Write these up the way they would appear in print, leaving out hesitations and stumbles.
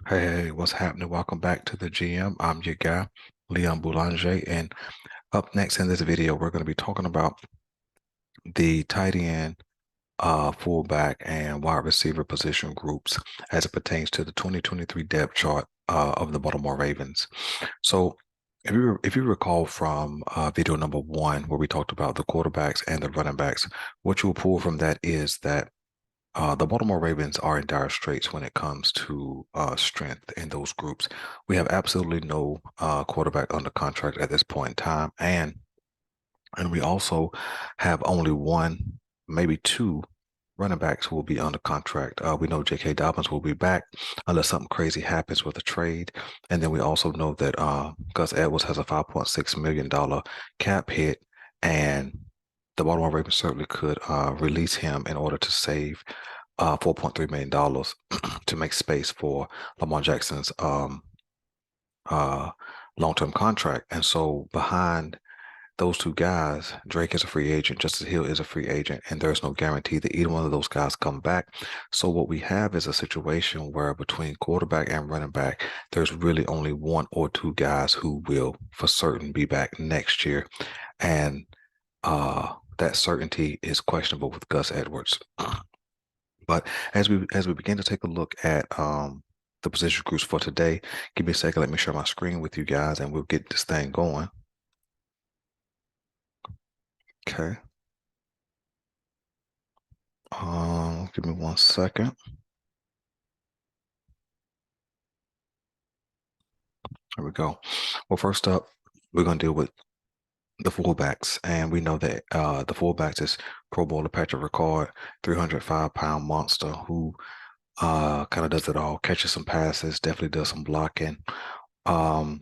Hey, what's happening? Welcome back to the GM. I'm your guy, Leon Boulanger, and up next in this video, we're going to be talking about the tight end, fullback, and wide receiver position groups as it pertains to the 2023 depth chart of the Baltimore Ravens. So, if you recall from video number one, where we talked about the quarterbacks and the running backs, what you'll pull from that is that the Baltimore Ravens are in dire straits when it comes to strength in those groups. We have absolutely no quarterback under contract at this point in time, and we also have only one, maybe two running backs who will be under contract. We know J.K. Dobbins will be back unless something crazy happens with a trade, and then we also know that Gus Edwards has a $5.6 million cap hit, and the Baltimore Ravens certainly could release him in order to save $4.3 million to make space for Lamar Jackson's uh, long-term contract. And so behind those two guys, Drake is a free agent, Justice Hill is a free agent, and there's no guarantee that either one of those guys come back. So what we have is a situation where between quarterback and running back, there's really only one or two guys who will for certain be back next year. And that certainty is questionable with Gus Edwards. But as we begin to take a look at the position groups for today, give me a second. Let me share my screen with you guys, and we'll get this thing going. Okay. Give me 1 second. There we go. Well, first up, we're going to deal with the fullbacks, and we know that the fullbacks is Pro Bowler Patrick Ricard, 305-pound monster who kind of does it all, catches some passes, definitely does some blocking. Um,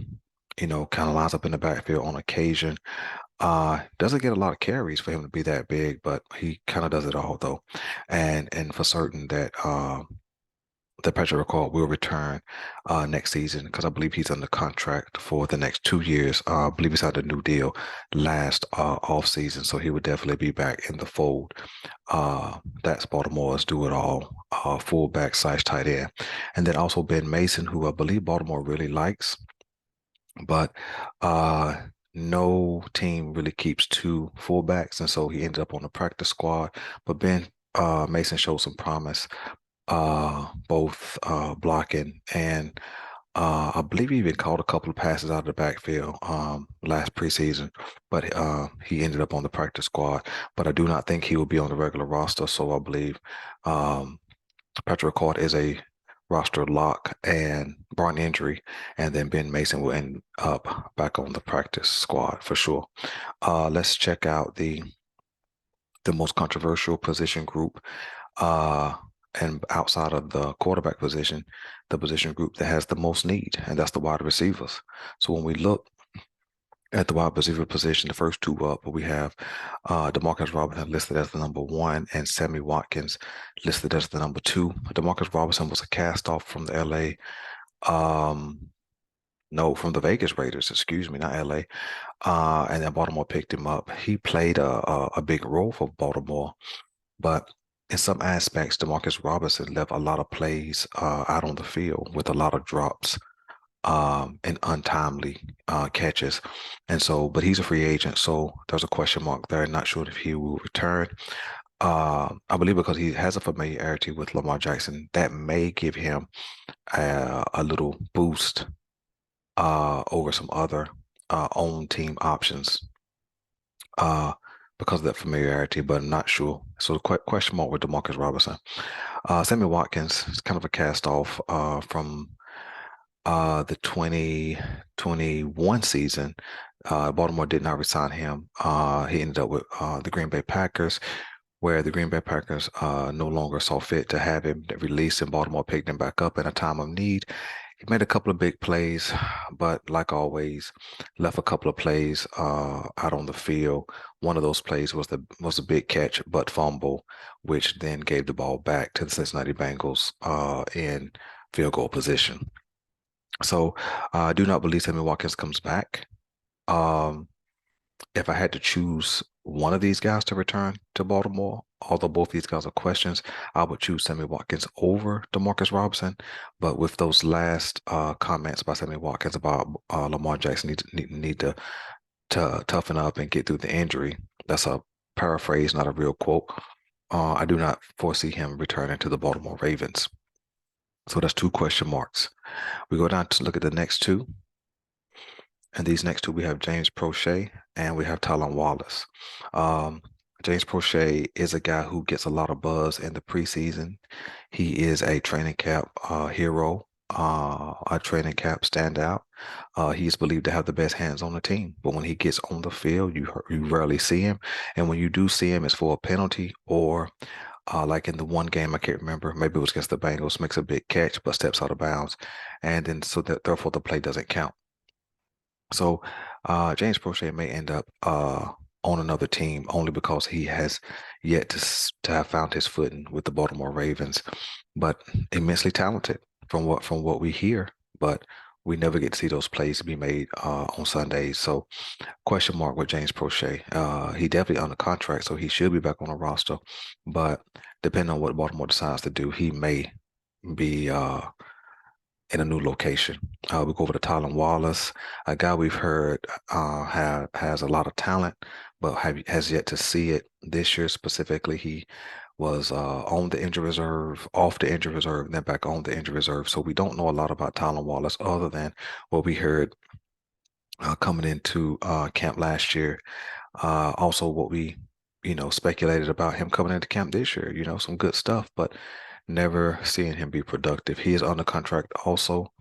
kind of lines up in the backfield on occasion. Doesn't get a lot of carries for him to be that big, but he kind of does it all though. And for certain that the Patrick Ricard will return next season because I believe he's under contract for the next 2 years. I believe he signed a new deal last offseason, so he would definitely be back in the fold. That's Baltimore's do it all fullback slash tight end. And then also Ben Mason, who I believe Baltimore really likes, but no team really keeps two fullbacks, and so he ended up on the practice squad. But Ben Mason showed some promise, both blocking and I believe he even caught a couple of passes out of the backfield last preseason, but he ended up on the practice squad. But I do not think he will be on the regular roster, so I believe um, Patrick Ricard is a roster lock and barring injury, and then Ben Mason will end up back on the practice squad for sure. Let's check out the most controversial position group. And outside of the quarterback position, the position group that has the most need, and that's the wide receivers. So when we look at the wide receiver position, the first two up, we have Demarcus Robinson listed as the number one and Sammy Watkins listed as the number two. Demarcus Robinson was a cast off from the LA, no, from the Vegas Raiders, excuse me, not LA. And then Baltimore picked him up. He played a big role for Baltimore, but in some aspects, Demarcus Robinson left a lot of plays out on the field with a lot of drops and untimely catches. And so, but he's a free agent, so there's a question mark there. Not sure if he will return. I believe because he has a familiarity with Lamar Jackson, that may give him a little boost over some other own team options. Because of that familiarity, but I'm not sure. So the question mark with Demarcus Robinson. Sammy Watkins is kind of a cast off from the 2021 season. Baltimore did not resign him. He ended up with the Green Bay Packers, where the Green Bay Packers no longer saw fit to have him released, and Baltimore picked him back up in a time of need. He made a couple of big plays, but like always, left a couple of plays out on the field. One of those plays was a big catch, but fumble, which then gave the ball back to the Cincinnati Bengals in field goal position. So I do not believe Sammy Watkins comes back. Um, if I had to choose one of these guys to return to Baltimore. Although both these guys are questions, I would choose Sammy Watkins over DeMarcus Robinson. But with those last comments by Sammy Watkins about Lamar Jackson need to toughen up and get through the injury, that's a paraphrase, not a real quote. I do not foresee him returning to the Baltimore Ravens. So that's two question marks. We go down to look at the next two. And these next two, we have James Prochet and we have Talon Wallace. Um, James Prochet is a guy who gets a lot of buzz in the preseason. He is a training camp hero, a training camp standout. He's believed to have the best hands on the team, but when he gets on the field, you rarely see him. And when you do see him, it's for a penalty or like in the one game, I can't remember, maybe it was against the Bengals, makes a big catch but steps out of bounds, and then so that therefore the play doesn't count. So James Prochet may end up on another team only because he has yet to have found his footing with the Baltimore Ravens, but immensely talented from what we hear, but we never get to see those plays be made on Sundays. So question mark with James Prochet. He definitely under contract, so he should be back on the roster, but depending on what Baltimore decides to do, he may be in a new location. We go over to Tylan Wallace, a guy we've heard has a lot of talent, but has yet to see it this year specifically. He was on the injury reserve, off the injury reserve, and then back on the injury reserve. So we don't know a lot about Tylan Wallace other than what we heard coming into camp last year. Also, what we speculated about him coming into camp this year. Some good stuff, but never seeing him be productive. He is under contract also.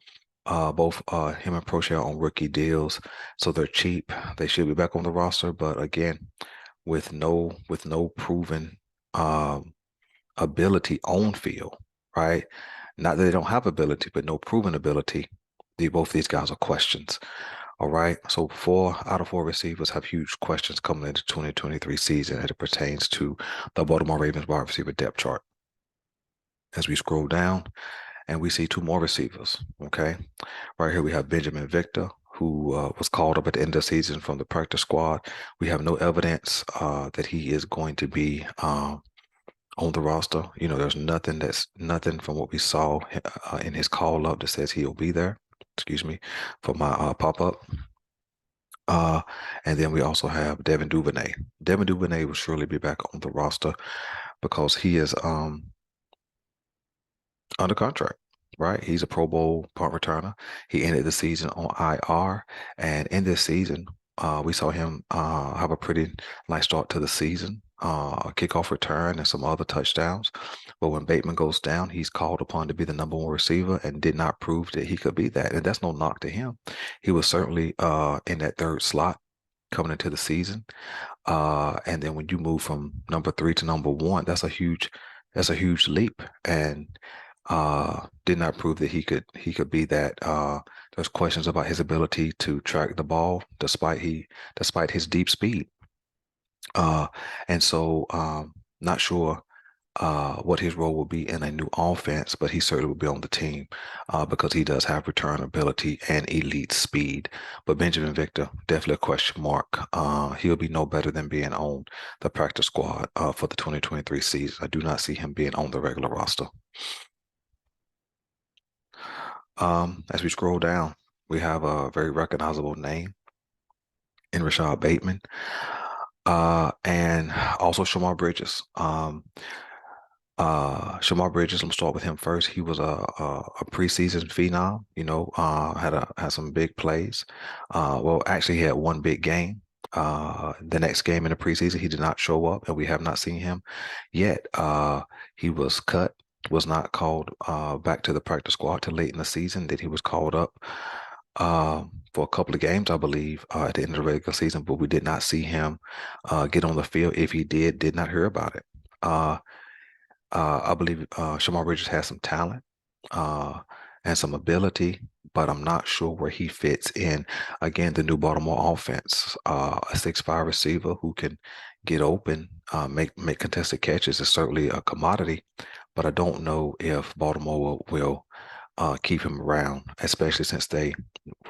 Both him and Prochet are on rookie deals, so they're cheap. They should be back on the roster, but again, with no proven ability on field, right? Not that they don't have ability, but no proven ability. Both these guys are questions. All right. So 4 out of 4 receivers have huge questions coming into 2023 season as it pertains to the Baltimore Ravens wide receiver depth chart. As we scroll down and we see two more receivers. Okay. Right here we have Benjamin Victor, who was called up at the end of the season from the practice squad. We have no evidence that he is going to be on the roster. There's nothing from what we saw in his call up that says he'll be there. Excuse me for my pop up. Uh, and then we also have Devin Duvernay. Devin Duvernay will surely be back on the roster because he is under contract, right? He's a Pro Bowl punt returner. He ended the season on IR, and in this season, we saw him have a pretty nice start to the season, a kickoff return and some other touchdowns. But when Bateman goes down, he's called upon to be the number one receiver and did not prove that he could be that. And that's no knock to him. He was certainly in that third slot coming into the season. And then when you move from number 3 to number 1, that's a huge leap. And did not prove that he could be that. There's questions about his ability to track the ball despite his deep speed. And so not sure what his role will be in a new offense, but he certainly will be on the team because he does have return ability and elite speed. But Benjamin Victor, definitely a question mark. He'll be no better than being on the practice squad for the 2023 season. I do not see him being on the regular roster. As we scroll down, we have a very recognizable name in Rashad Bateman, and also Shamar Bridges. Shamar Bridges, let me start with him first. He was a preseason phenom, had some big plays. Well, actually, he had one big game. The next game in the preseason, he did not show up, and we have not seen him yet. He was cut, was not called back to the practice squad till late in the season. Then he was called up for a couple of games, I believe, at the end of the regular season, but we did not see him get on the field. If he did not hear about it. I believe Shamar Bridges has some talent uh, and some ability, but I'm not sure where he fits in. Again, the new Baltimore offense, a 6'5" receiver who can get open, make contested catches is certainly a commodity, but I don't know if Baltimore will keep him around, especially since they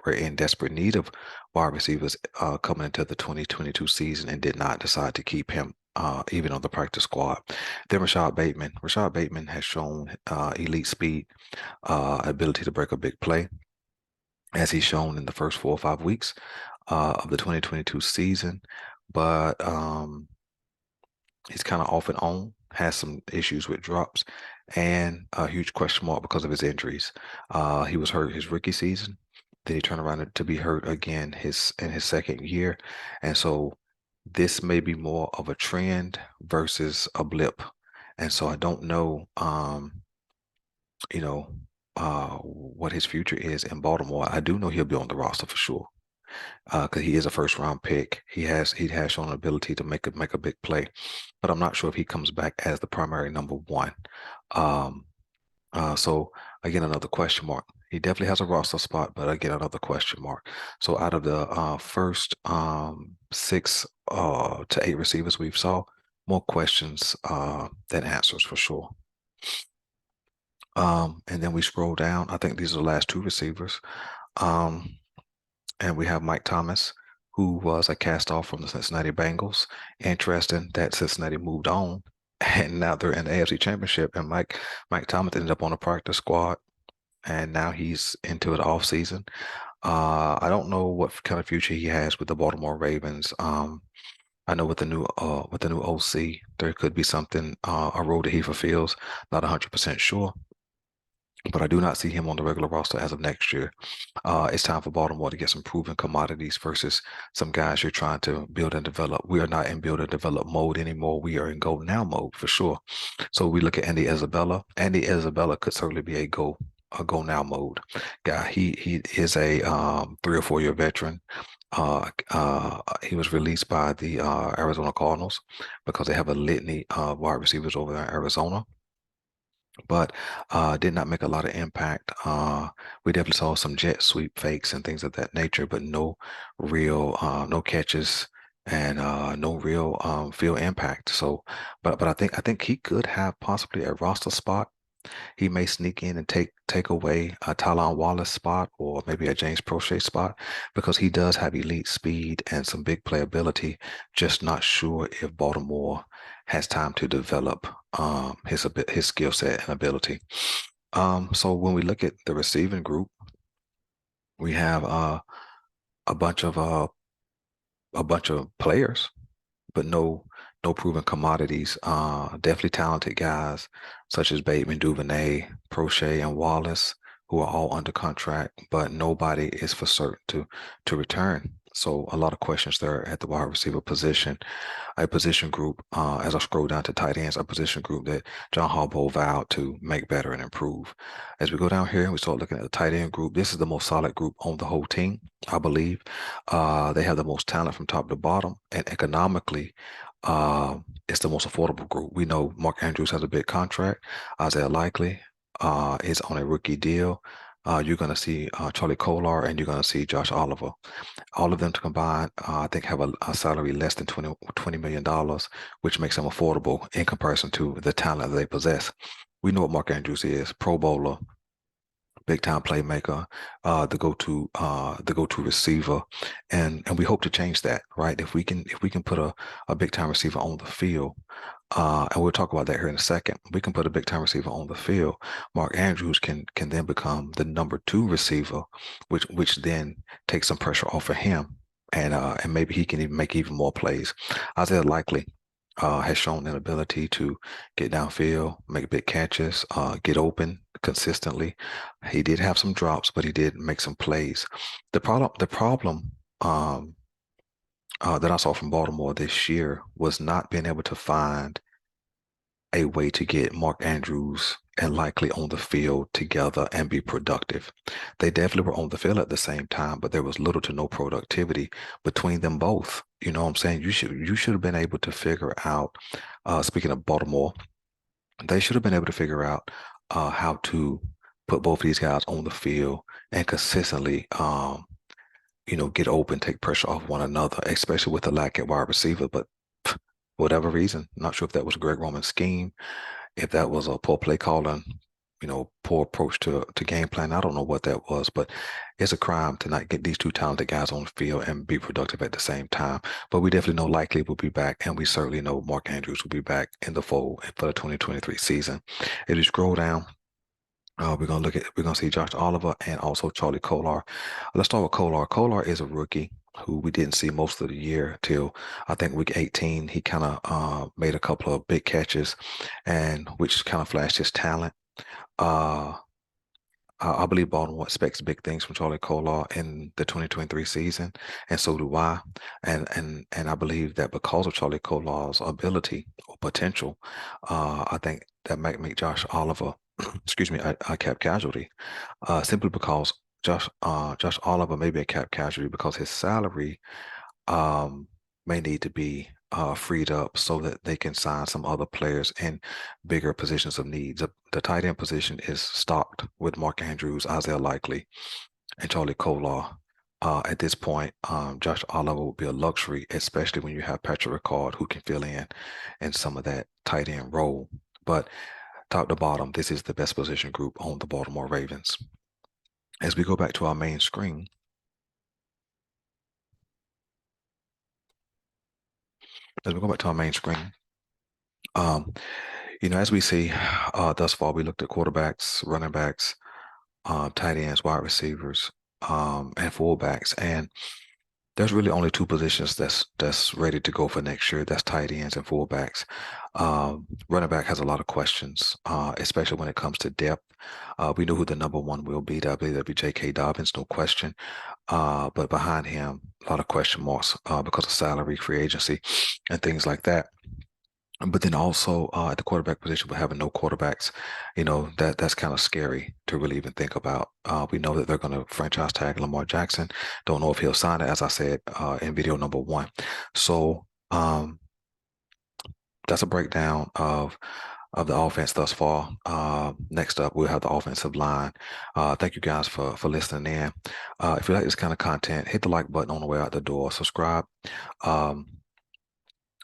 were in desperate need of wide receivers coming into the 2022 season and did not decide to keep him even on the practice squad. Then Rashad Bateman. Rashad Bateman has shown elite speed, ability to break a big play, as he's shown in the first 4 or 5 weeks of the 2022 season. But he's kind of off and on, has some issues with drops, and a huge question mark because of his injuries. He was hurt his rookie season, then he turned around to be hurt again in his second year, and so this may be more of a trend versus a blip. And so I don't know, you know, what his future is in Baltimore. I do know he'll be on the roster for sure because he is a first round pick. He has shown an ability to make a big play, but I'm not sure if he comes back as the primary number one. Um, so again, another question mark. He definitely has a roster spot, but again, another question mark. So out of the first 6 to 8 receivers we've saw, more questions than answers for sure. And then we scroll down. I think these are the last 2 receivers. Um, and we have Mike Thomas, who was a cast off from the Cincinnati Bengals. Interesting that Cincinnati moved on, and now they're in the AFC Championship. And Mike Thomas ended up on the practice squad, and now he's into the offseason. I don't know what kind of future he has with the Baltimore Ravens. I know with the new OC, there could be something a role that he fulfills. Not 100% sure, but I do not see him on the regular roster as of next year. It's time for Baltimore to get some proven commodities versus some guys you're trying to build and develop. We are not in build and develop mode anymore. We are in go now mode for sure. So we look at Andy Isabella. Andy Isabella could certainly be a go now mode guy. He is a 3 or 4 year veteran. He was released by the Arizona Cardinals because they have a litany of wide receivers over there in Arizona, but did not make a lot of impact. We definitely saw some jet sweep fakes and things of that nature, but no catches and no real field impact. So, but I think he could have possibly a roster spot. He may sneak in and take away a Tylan Wallace spot or maybe a James Prochet spot because he does have elite speed and some big playability. Just not sure if Baltimore has time to develop his skill set and ability. So when we look at the receiving group, we have a bunch of uh, a bunch of players, but no proven commodities. Definitely talented guys such as Bateman, Duvernay, Prochet, and Wallace, who are all under contract, but nobody is for certain to return. So a lot of questions there at the wide receiver position. A position group, as I scroll down to tight ends, a position group that John Harbaugh vowed to make better and improve. As we go down here and we start looking at the tight end group, this is the most solid group on the whole team, I believe. They have the most talent from top to bottom, and economically, it's the most affordable group. We know Mark Andrews has a big contract. Isaiah Likely is on a rookie deal. You're going to see Charlie Kolar and you're going to see Josh Oliver. All of them to combine, I think, have a salary less than $20 million, which makes them affordable in comparison to the talent that they possess. We know what Mark Andrews is, Pro Bowler, big time playmaker, the go-to receiver, and we hope to change that, right? If we can put a big time receiver on the field, and we'll talk about that here in a second. We can put a big time receiver on the field. Mark Andrews can then become the number 2 receiver, which then takes some pressure off of him, and maybe he can even make even more plays. Isaiah Likely has shown an ability to get downfield, make big catches, get open consistently. He did have some drops, but he did make some plays. The problem that I saw from Baltimore this year was not being able to find a way to get Mark Andrews and Likely on the field together and be productive. They definitely were on the field at the same time, but there was little to no productivity between them both. You know what I'm saying? You should have been able to figure out, speaking of Baltimore, they should have been able to figure out how to put both of these guys on the field and consistently get open, take pressure off one another, especially with the lack at wide receiver. But for whatever reason, not sure if that was Greg Roman's scheme, if that was a poor play calling, poor approach to game plan. I don't know what that was, but it's a crime to not get these two talented guys on the field and be productive at the same time. But we definitely know Likely will be back, and we certainly know Mark Andrews will be back in the fold for the 2023 season. If you scroll down, we're gonna see Josh Oliver and also Charlie Kolar. Let's start with Kolar. Kolar is a rookie who we didn't see most of the year till I think week 18. He kind of made a couple of big catches, and which kind of flashed his talent. Uh, I believe Baltimore expects big things from Charlie Kolar in the 2023 season, and so do I. And I believe that because of Charlie Kolar's ability or potential, I think that might make Josh Oliver, excuse me, a cap casualty. Simply because Josh Oliver may be a cap casualty because his salary um, may need to be freed up so that they can sign some other players in bigger positions of needs. The tight end position is stocked with Mark Andrews, Isaiah Likely, and Charlie Kolar. At this point, Josh Oliver will be a luxury, especially when you have Patrick Ricard who can fill in some of that tight end role. But top to bottom, this is the best position group on the Baltimore Ravens. As we go back to our main screen, as we go back to our main screen, um, as we see thus far, we looked at quarterbacks, running backs, tight ends, wide receivers, and fullbacks. And there's really only two positions that's ready to go for next year. That's tight ends and fullbacks. Running back has a lot of questions, especially when it comes to depth. We know who the number one will be. I believe that'll be J.K. Dobbins, no question. But behind him, a lot of question marks because of salary, free agency, and things like that. But then also at the quarterback position, we're having no quarterbacks. That's kind of scary to really even think about. We know that they're going to franchise tag Lamar Jackson. Don't know if he'll sign it, as I said in video number one. So that's a breakdown of the offense thus far. Next up, we'll have the offensive line. Thank you guys for listening in. If you like this kind of content, hit the like button on the way out the door. Subscribe. Um,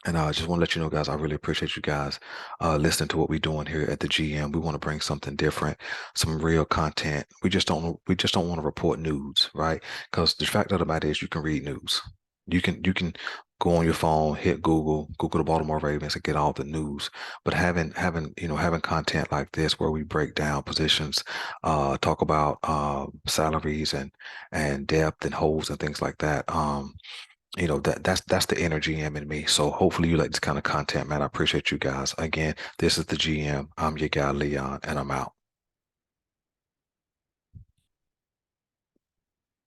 and I just want to let you know, guys, I really appreciate you guys listening to what we're doing here at the GM. We want to bring something different, some real content. We just don't want to report news, right? Because the fact of the matter is you can read news. You can go on your phone, hit Google the Baltimore Ravens and get all the news. But having content like this where we break down positions, talk about salaries and depth and holes and things like that. That's the inner GM in me. So hopefully you like this kind of content, man. I appreciate you guys. Again, this is the GM. I'm your guy, Leon, and I'm out.